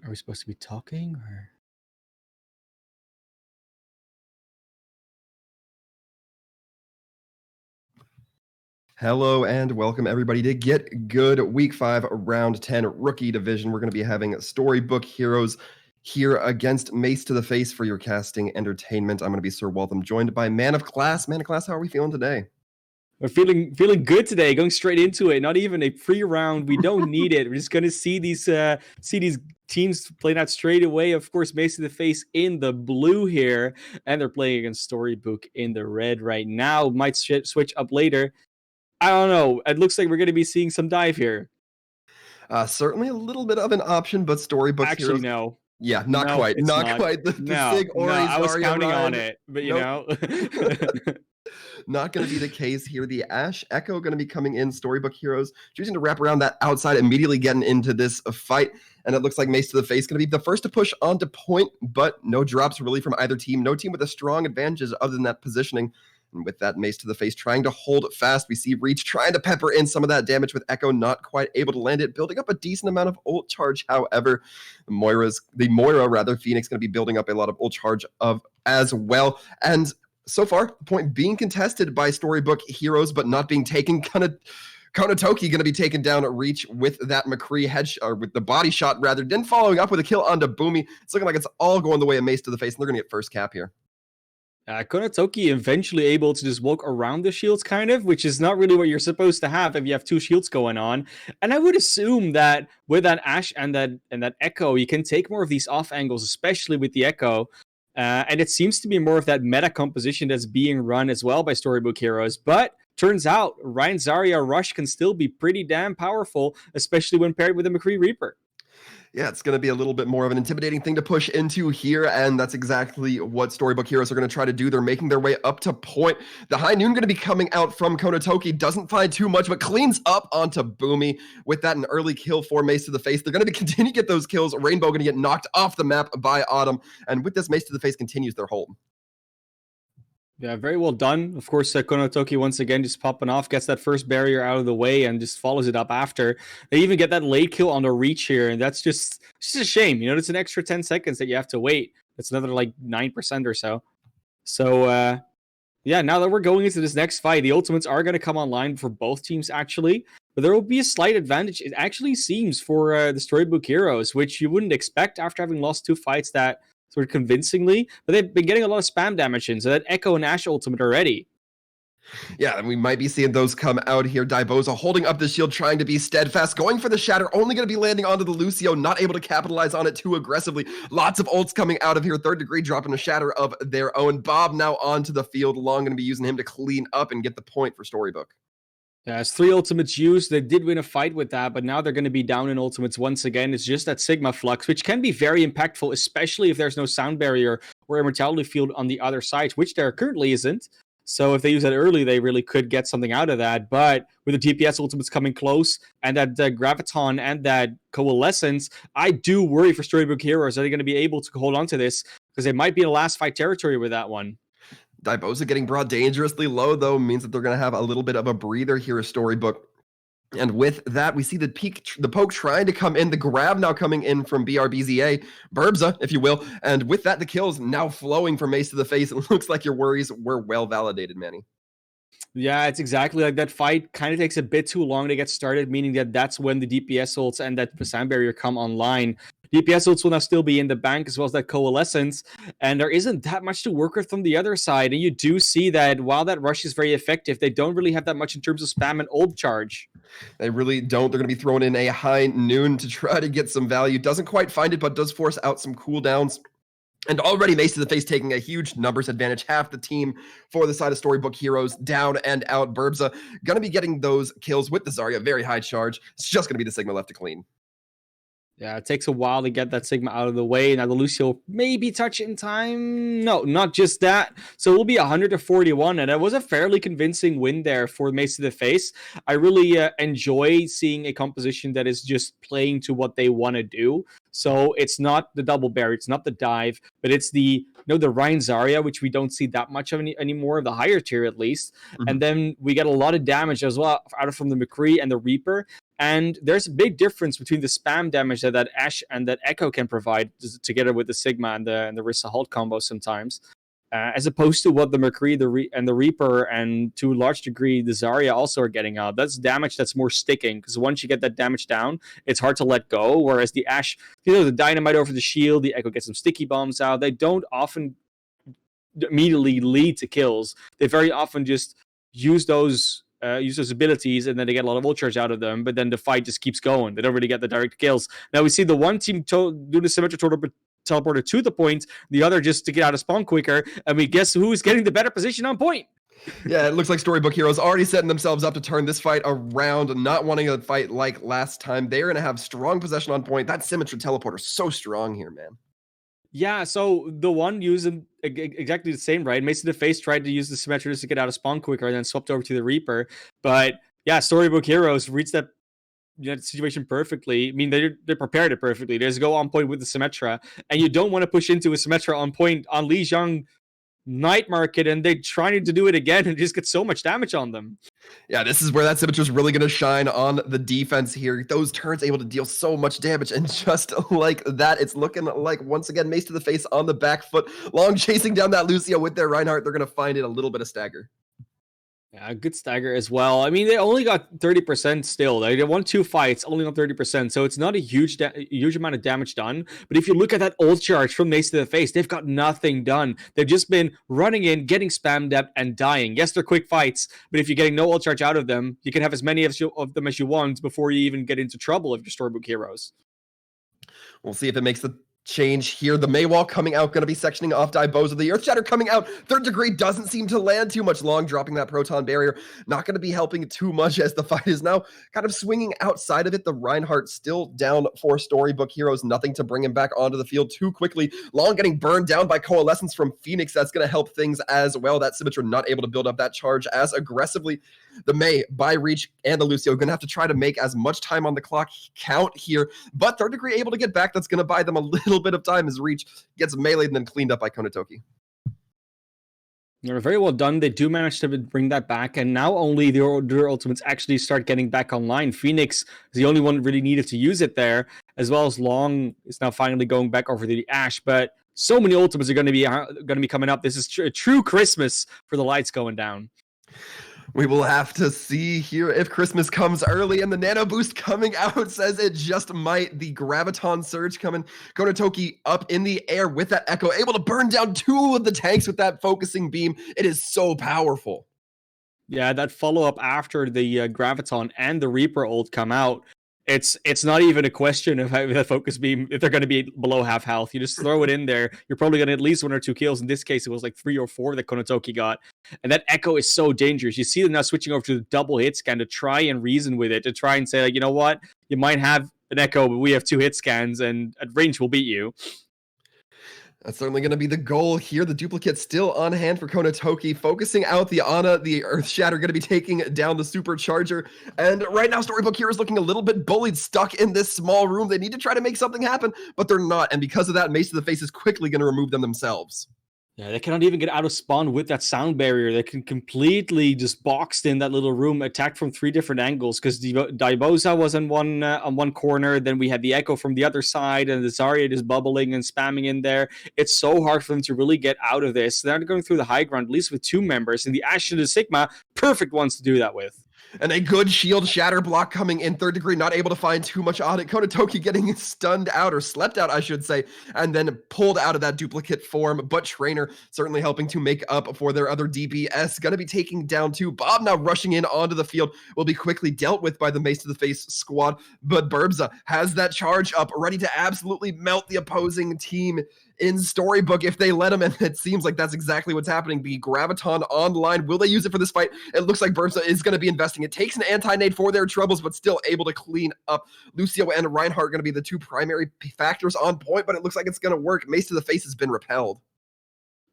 Are we supposed to be talking or? Hello and welcome everybody to Get Good Week 5 Round 10 Rookie Division. We're going to be having Storybook Heroes here against Mace to the Face for your casting entertainment. I'm going to be Sir Waltham, joined by Man of Class. Man of Class, how are we feeling today? We're feeling good today. Going straight into it. Not even a pre-round. We don't need it. We're just gonna see these teams playing out straight away. Of course, Mace to the Face in the blue here, and they're playing against Storybook in the red right now. Might switch up later. I don't know. It looks like we're gonna be seeing some dive here. Certainly a little bit of an option, but Storybook Actually, Heroes. no. Yeah, not No, quite. it's Not quite. The No, Sig Ori I was Zarya counting on Ryan. it, but Nope. Not going to be the case here. The Ash Echo going to be coming in. Storybook Heroes choosing to wrap around that outside, immediately getting into this fight. And it looks like Mace to the Face going to be the first to push onto point, but no drops really from either team. No team with a strong advantages other than that positioning. And with that, Mace to the Face trying to hold fast. We see Reach trying to pepper in some of that damage with Echo, not quite able to land it, building up a decent amount of ult charge. However, the Moira Phoenix going to be building up a lot of ult charge as well. And so far, the point being contested by Storybook Heroes, but not being taken. Konatoki going to be taken down at Reach with that McCree with the body shot rather, then following up with a kill onto Boomy. It's looking like it's all going the way of Mace to the Face, and they're going to get first cap here. Konatoki eventually able to just walk around the shields, kind of, which is not really what you're supposed to have if you have two shields going on. And I would assume that with that Ash and that Echo, you can take more of these off angles, especially with the Echo. And it seems to be more of that meta composition that's being run as well by Storybook Heroes. But turns out Ryan Zarya Rush can still be pretty damn powerful, especially when paired with the McCree Reaper. Yeah, it's going to be a little bit more of an intimidating thing to push into here, and that's exactly what Storybook Heroes are going to try to do. They're making their way up to point. The High Noon going to be coming out from Konatoki, doesn't find too much, but cleans up onto Boomy. With that, an early kill for Mace to the Face. They're going to continue to get those kills. Rainbow going to get knocked off the map by Autumn, and with this, Mace to the Face continues their hold. Yeah, very well done. Of course, Konatoki once again just popping off, gets that first barrier out of the way and just follows it up after. They even get that late kill on the Reach here, and that's just a shame. You know, it's an extra 10 seconds that you have to wait. That's another like 9% or so. So, yeah, now that we're going into this next fight, the ultimates are going to come online for both teams, actually. But there will be a slight advantage, it actually seems, for the Storybook Heroes, which you wouldn't expect after having lost two fights that sort of convincingly, but they've been getting a lot of spam damage in, so that Echo and Ash ultimate are ready. Yeah, and we might be seeing those come out here. Daiboza holding up the shield, trying to be steadfast, going for the shatter, only going to be landing onto the Lucio, not able to capitalize on it too aggressively. Lots of ults coming out of here. Third degree dropping a shatter of their own. Bob now onto the field. Long going to be using him to clean up and get the point for Storybook. Yeah, it's 3 ultimates used. They did win a fight with that, but now they're going to be down in ultimates once again. It's just that Sigma Flux, which can be very impactful, especially if there's no sound barrier or immortality field on the other side, which there currently isn't. So if they use that early, they really could get something out of that. But with the DPS ultimates coming close and that Graviton and that Coalescence, I do worry for Storybook Heroes. Are they going to be able to hold on to this? Because they might be in the last fight territory with that one. Daiboza getting brought dangerously low, though, means that they're going to have a little bit of a breather here, Storybook. And with that, we see the poke trying to come in, the grab now coming in from BRBZA, Burbza, if you will. And with that, the kills now flowing from Mace to the Face. It looks like your worries were well validated, Manny. Yeah, it's exactly like that fight kind of takes a bit too long to get started, meaning that that's when the DPS ults and that sound barrier come online. DPS ults will now still be in the bank as well as that Coalescence, and there isn't that much to work with from the other side. And you do see that while that rush is very effective, they don't really have that much in terms of spam and ult charge. They really don't. They're going to be throwing in a High Noon to try to get some value. Doesn't quite find it, but does force out some cooldowns. And already Mace to the Face taking a huge numbers advantage. Half the team for the side of Storybook Heroes down and out. Burbza going to be getting those kills with the Zarya. Very high charge. It's just going to be the Sigma left to clean. Yeah, it takes a while to get that Sigma out of the way. Now the Lucio maybe touch in time. No, not just that. So it will be 100-41, and it was a fairly convincing win there for Mace to the Face. I really enjoy seeing a composition that is just playing to what they want to do. So it's not the double barrier, it's not the dive, but it's the Ryan Zarya, which we don't see that much of anymore, of the higher tier at least. Mm-hmm. And then we get a lot of damage as well out from the McCree and the Reaper. And there's a big difference between the spam damage that Ashe and that Echo can provide together with the Sigma and the Rissa Halt combo sometimes, as opposed to what the McCree and the Reaper and to a large degree the Zarya also are getting out. That's damage that's more sticking, because once you get that damage down, it's hard to let go. Whereas the Ashe, the dynamite over the shield, the Echo gets some sticky bombs out. They don't often immediately lead to kills. They very often just use those abilities, and then they get a lot of ult charge out of them, but then the fight just keeps going. They don't really get the direct kills. Now we see the one team do the symmetric teleporter to the point, the other just to get out of spawn quicker, and we guess who's getting the better position on point. Yeah, it looks like Storybook Heroes already setting themselves up to turn this fight around, not wanting a fight like last time. They're going to have strong possession on point. That symmetry teleporter is so strong here, man. Yeah, so the one using exactly the same, right? Mace to the face tried to use the Symmetra just to get out of spawn quicker and then swapped over to the Reaper. But yeah, Storybook Heroes reached that situation perfectly. I mean, they prepared it perfectly. They just go on point with the Symmetra, and you don't want to push into a Symmetra on point on Li Xiang night market, and they trying to do it again and just get so much damage on them. Yeah, this is where that Symmetra is really going to shine on the defense here. Those turns able to deal so much damage, and just like that, it's looking like, once again, Mace to the face on the back foot. Long chasing down that Lucio with their Reinhardt. They're going to find it a little bit of stagger. Yeah, good stagger as well. I mean, they only got 30% still. They won 2 fights, only on 30%. So it's not a huge amount of damage done. But if you look at that ult charge from Mace to the face, they've got nothing done. They've just been running in, getting spam depth, and dying. Yes, they're quick fights, but if you're getting no ult charge out of them, you can have as many of them as you want before you even get into trouble if you're Storybook Heroes. We'll see if it makes the change here. The Maywall coming out, going to be sectioning off Diboza. The Earth Shatter coming out. Third degree doesn't seem to land too much long, dropping that proton barrier. Not going to be helping too much as the fight is now kind of swinging outside of it. The Reinhardt still down for Storybook Heroes. Nothing to bring him back onto the field too quickly. Long getting burned down by Coalescence from Phoenix. That's going to help things as well. That Symmetra not able to build up that charge as aggressively. The May, by Reach, and the Lucio going to have to try to make as much time on the clock count here. But third degree able to get back. That's going to buy them a little bit of time as Reach gets meleeed and then cleaned up by Konatoki. They're very well done. They do manage to bring that back, and now only their ultimates actually start getting back online. Phoenix is the only one really needed to use it there, as well as Long is now finally going back over to the Ashe. But so many ultimates are going to be coming up. This is a true Christmas for the lights going down. We will have to see here if Christmas comes early, and the Nano Boost coming out says it just might. The Graviton Surge coming. Konatoki up in the air with that Echo, able to burn down 2 of the tanks with that focusing beam. It is so powerful. Yeah, that follow-up after the Graviton and the Reaper ult come out, it's not even a question of how the focus beam, if they're going to be below half health. You just throw it in there. You're probably going to at least 1 or 2 kills. In this case, it was like 3 or 4 that Konatoki got. And that Echo is so dangerous. You see them now switching over to the double hit scan to try and reason with it, to try and say, like, you know what? You might have an Echo, but we have 2 hit scans, and at range we'll beat you. That's certainly going to be the goal here. The duplicate still on hand for Konatoki, focusing out the Ana. The Earth Shatter going to be taking down the Supercharger. And right now, Storybook here is looking a little bit bullied, stuck in this small room. They need to try to make something happen, but they're not. And because of that, Mace to the face is quickly going to remove them themselves. Yeah, they cannot even get out of spawn with that sound barrier. They can completely just boxed in that little room, attacked from 3 different angles, because Diboza was on one corner, then we had the Echo from the other side, and the Zarya just bubbling and spamming in there. It's so hard for them to really get out of this. They're going through the high ground, at least with 2 members, and the Ashe and the Sigma, perfect ones to do that with. And a good shield shatter block coming in. Third degree, not able to find too much on it. Konatoki getting stunned out, or slept out, I should say, and then pulled out of that duplicate form. But Trainer certainly helping to make up for their other DPS. Going to be taking down 2. Bob now rushing in onto the field. Will be quickly dealt with by the Mace to the face squad. But Burbza has that charge up, ready to absolutely melt the opposing team in Storybook if they let him, and it seems like that's exactly what's happening. The Graviton online, will they use it for this fight? It looks like Burbza is going to be investing. It takes an anti-nade for their troubles, but still able to clean up. Lucio and Reinhardt going to be the 2 primary factors on point, but it looks like it's going to work. Mace to the face has been repelled.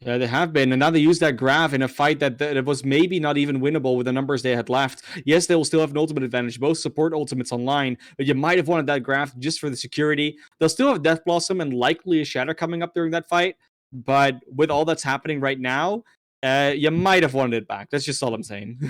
Yeah, they have been, and now they use that Grav in a fight that was maybe not even winnable with the numbers they had left. Yes, they will still have an ultimate advantage, both support ultimates online, but you might have wanted that Grav just for the security. They'll still have Death Blossom and likely a Shatter coming up during that fight, but with all that's happening right now, You might have wanted it back. That's just all I'm saying.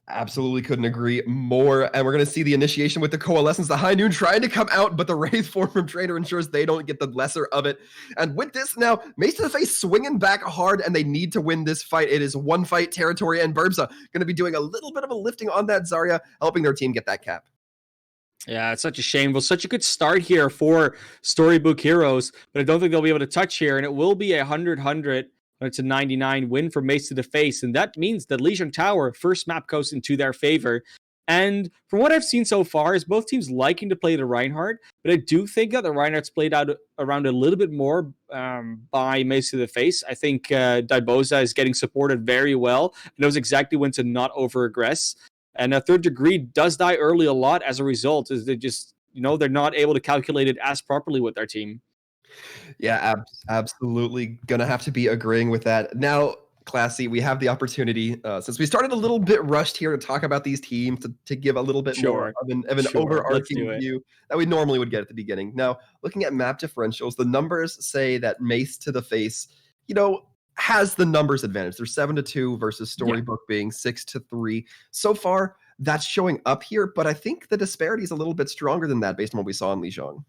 Absolutely couldn't agree more. And we're going to see the initiation with the Coalescence, the High Noon trying to come out, but the Wraith form from Trainer ensures they don't get the lesser of it. And with this now, Mace to the face swinging back hard, and they need to win this fight. It is one fight territory, and Burbza going to be doing a little bit of a lifting on that Zarya, helping their team get that cap. Yeah, it's such a shame. It was such a good start here for Storybook Heroes, but I don't think they'll be able to touch here, and it will be a 100-100. It's a 99 win for Mace to the face, and that means that Lijiang Tower first map goes into their favor. And from what I've seen so far, is both teams liking to play the Reinhardt, but I do think that the Reinhardt's played out around a little bit more by Mace to the face. I think Daiboza is getting supported very well, knows exactly when to not over-aggress. And a Third Degree does die early a lot as a result, is they just, they're not able to calculate it as properly with their team. Yeah, absolutely gonna have to be agreeing with that. Now, Classy, we have the opportunity, since we started a little bit rushed here to talk about these teams, to give a little bit more of an overarching view that we normally would get at the beginning. Now, looking at map differentials, the numbers say that Mace to the face, has the numbers advantage. They're 7-2 versus Storybook being 6-3. So far, that's showing up here, but I think the disparity is a little bit stronger than that based on what we saw in Lijiang.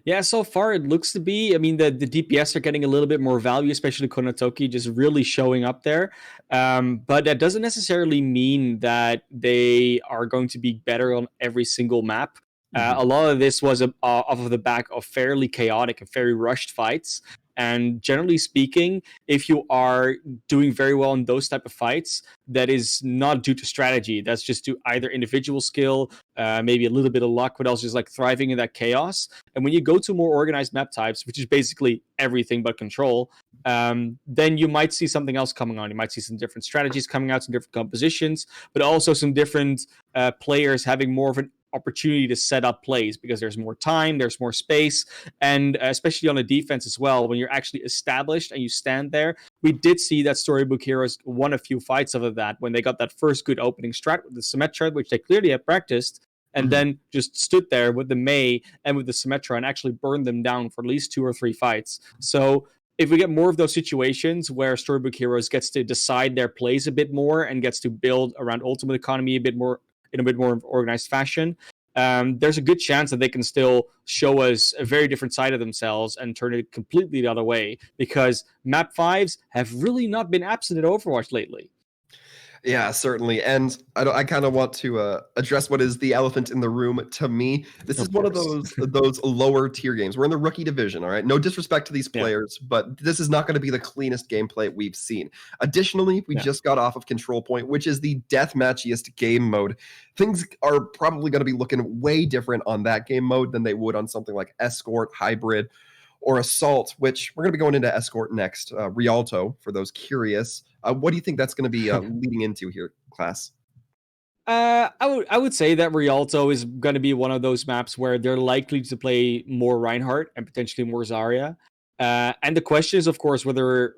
Yeah, so far it looks to be. I mean, the DPS are getting a little bit more value, especially Konatoki just really showing up there. But that doesn't necessarily mean that they are going to be better on every single map. A lot of this was off of the back of fairly chaotic and very rushed fights. And generally speaking, if you are doing very well in those type of fights, that is not due to strategy. That's just to either individual skill, maybe a little bit of luck, but also just like thriving in that chaos. And when you go to more organized map types, which is basically everything but control, then you might see something else coming on. You might see some different strategies coming out, some different compositions, but also some different players having more of an opportunity to set up plays because there's more time, there's more space, and especially on the defense as well, when you're actually established and you stand there. We did see that Storybook Heroes won a few fights of that when they got that first good opening strat with the Symmetra, which they clearly had practiced, and then just stood there with the Mei and with the Symmetra and actually burned them down for at least 2 or 3 fights. So if we get more of those situations where Storybook Heroes gets to decide their plays a bit more and gets to build around Ultimate Economy a bit more in a bit more organized fashion, there's a good chance that they can still show us a very different side of themselves and turn it completely the other way, because map 5s have really not been absent at Overwatch lately. Yeah, certainly. And I kind of want to address what is the elephant in the room to me. This is one of those lower tier games. We're in the rookie division, all right? No disrespect to these players, but this is not going to be the cleanest gameplay we've seen. Additionally, we just got off of Control Point, which is the deathmatchiest game mode. Things are probably going to be looking way different on that game mode than they would on something like Escort, Hybrid, or Assault, which we're going to be going into Escort next. Rialto, for those curious. What do you think that's going to be leading into here, class? I would say that Rialto is going to be one of those maps where they're likely to play more Reinhardt and potentially more Zarya. And the question is, of course, whether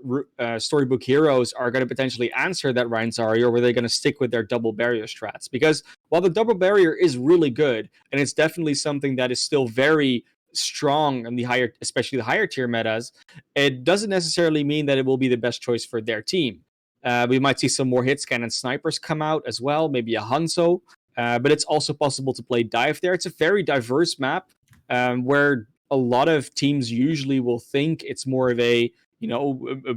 Storybook Heroes are going to potentially answer that Rein Zarya, or were they going to stick with their double barrier strats? Because while the double barrier is really good, and it's definitely something that is still very strong in the higher, especially the higher tier metas, it doesn't necessarily mean that it will be the best choice for their team. We might see some more hit scan and snipers come out as well, maybe a Hanzo, but it's also possible to play dive there. It's a very diverse map where a lot of teams usually will think it's more of a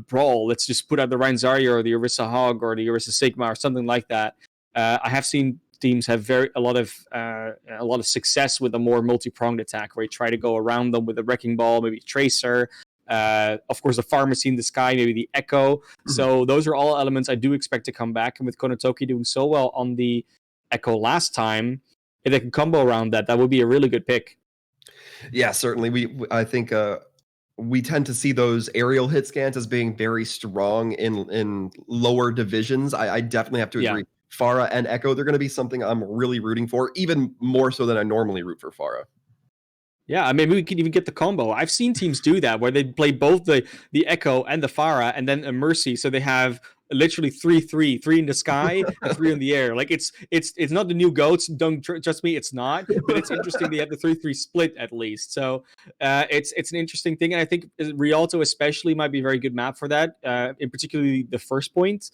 brawl. Let's just put out the Rein Zarya or the Orisa Hog or the Orisa Sigma or something like that. I have seen teams have a lot of success with a more multi-pronged attack where you try to go around them with a wrecking ball, maybe Tracer. Of course, the Pharmacy in the sky, maybe the Echo. So those are all elements I do expect to come back. And with Konatoki doing so well on the Echo last time, if they can combo around that, that would be a really good pick. Yeah, certainly. I think we tend to see those aerial hit scans as being very strong in lower divisions. I definitely have to agree. Pharah and Echo, they're going to be something I'm really rooting for, even more so than I normally root for Pharah. Yeah, I mean, we could even get the combo. I've seen teams do that where they play both the Echo and the Pharah and then a Mercy. So they have literally 3 in the sky and 3 in the air. Like it's not the new goats. Don't trust me, it's not. But it's interesting they have the 3-3 split at least. So it's an interesting thing, and I think Rialto especially might be a very good map for that. In particularly the first point.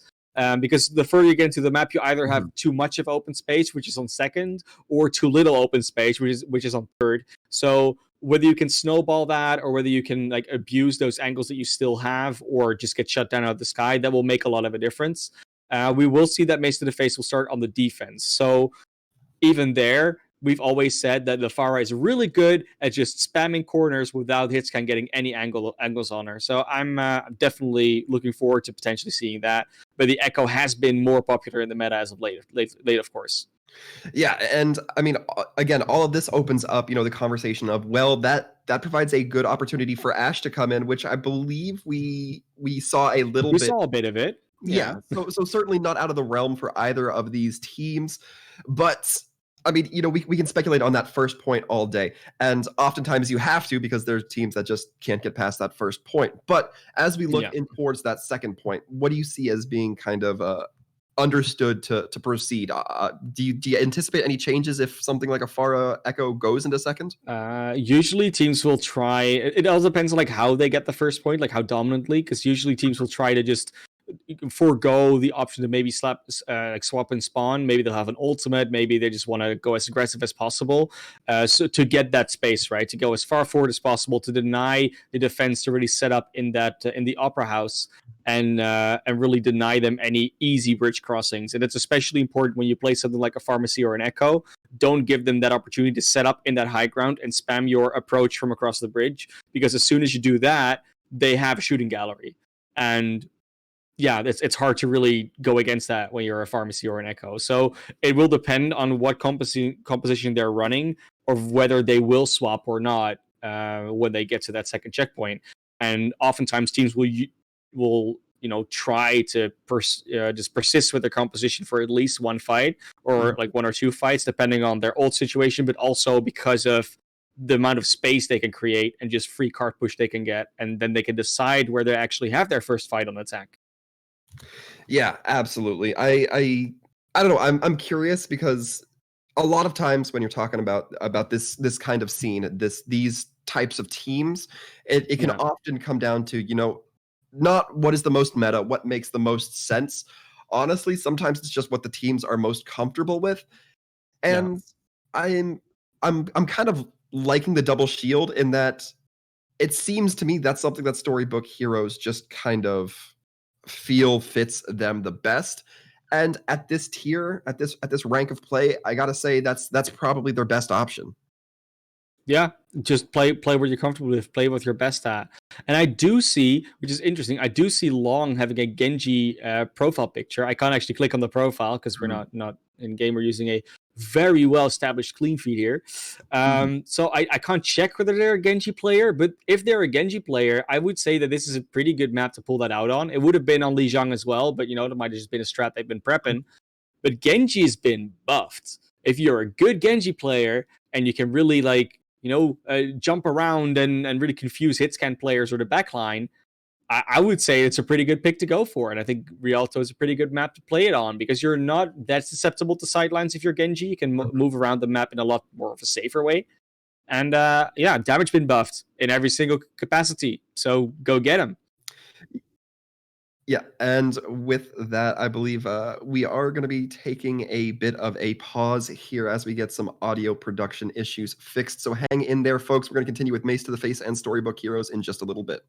Because the further you get into the map, you either have too much of open space, which is on second, or too little open space, which is on third. So whether you can snowball that, or whether you can like abuse those angles that you still have, or just get shut down out of the sky, that will make a lot of a difference. We will see that Mace to the Face will start on the defense. So even there, we've always said that the Pharah is really good at just spamming corners without Hitscan getting any angles on her. So I'm definitely looking forward to potentially seeing that. But the Echo has been more popular in the meta as of late, of course. Yeah, and I mean, again, all of this opens up, the conversation of, well, that provides a good opportunity for Ashe to come in, which I believe we saw a little bit. We saw a bit of it. Yeah. So certainly not out of the realm for either of these teams, but I mean, we can speculate on that first point all day, and oftentimes you have to, because there's teams that just can't get past that first point. But as we look in towards that second point, what do you see as being kind of understood to proceed? Do you anticipate any changes if something like a Pharah Echo goes into second? Usually teams will try. It all depends on like how they get the first point, like how dominantly, because usually teams will try to just forego the option to maybe swap and spawn. Maybe they'll have an ultimate. Maybe they just want to go as aggressive as possible, so to get that space, right, to go as far forward as possible, to deny the defense to really set up in that in the Opera House, and really deny them any easy bridge crossings. And it's especially important when you play something like a Pharmacy or an Echo. Don't give them that opportunity to set up in that high ground and spam your approach from across the bridge, because as soon as you do that, they have a shooting gallery. And yeah, it's hard to really go against that when you're a Pharmacy or an Echo. So it will depend on what composition they're running, or whether they will swap or not when they get to that second checkpoint. And oftentimes teams will try to just persist with their composition for at least one fight, or like 1 or 2 fights, depending on their old situation, but also because of the amount of space they can create and just free card push they can get, and then they can decide where they actually have their first fight on attack. Yeah, absolutely. I don't know. I'm curious, because a lot of times when you're talking about this kind of scene, these types of teams, it can often come down to, not what is the most meta, what makes the most sense. Honestly, sometimes it's just what the teams are most comfortable with. And I'm kind of liking the double shield, in that it seems to me that's something that Storybook heroes just kind of feel fits them the best. And at this tier, at this rank of play, I gotta say that's probably their best option. Yeah, just play what you're comfortable with, play what you're best at. And I do see, which is interesting, I do see Long having a Genji profile picture. I can't actually click on the profile because we're not in game. We're using a very well established clean feed here. So I can't check whether they're a Genji player, but if they're a Genji player, I would say that this is a pretty good map to pull that out on. It would have been on Li Zhang as well, but that might have just been a strat they've been prepping. But Genji has been buffed. If you're a good Genji player and you can really jump around and really confuse hitscan players or the backline, I would say it's a pretty good pick to go for. And I think Rialto is a pretty good map to play it on, because you're not that susceptible to sidelines if you're Genji. You can move around the map in a lot more of a safer way. And damage been buffed in every single capacity. So go get him. Yeah, and with that, I believe we are going to be taking a bit of a pause here as we get some audio production issues fixed. So hang in there, folks. We're going to continue with Mace to the Face and Storybook Heroes in just a little bit.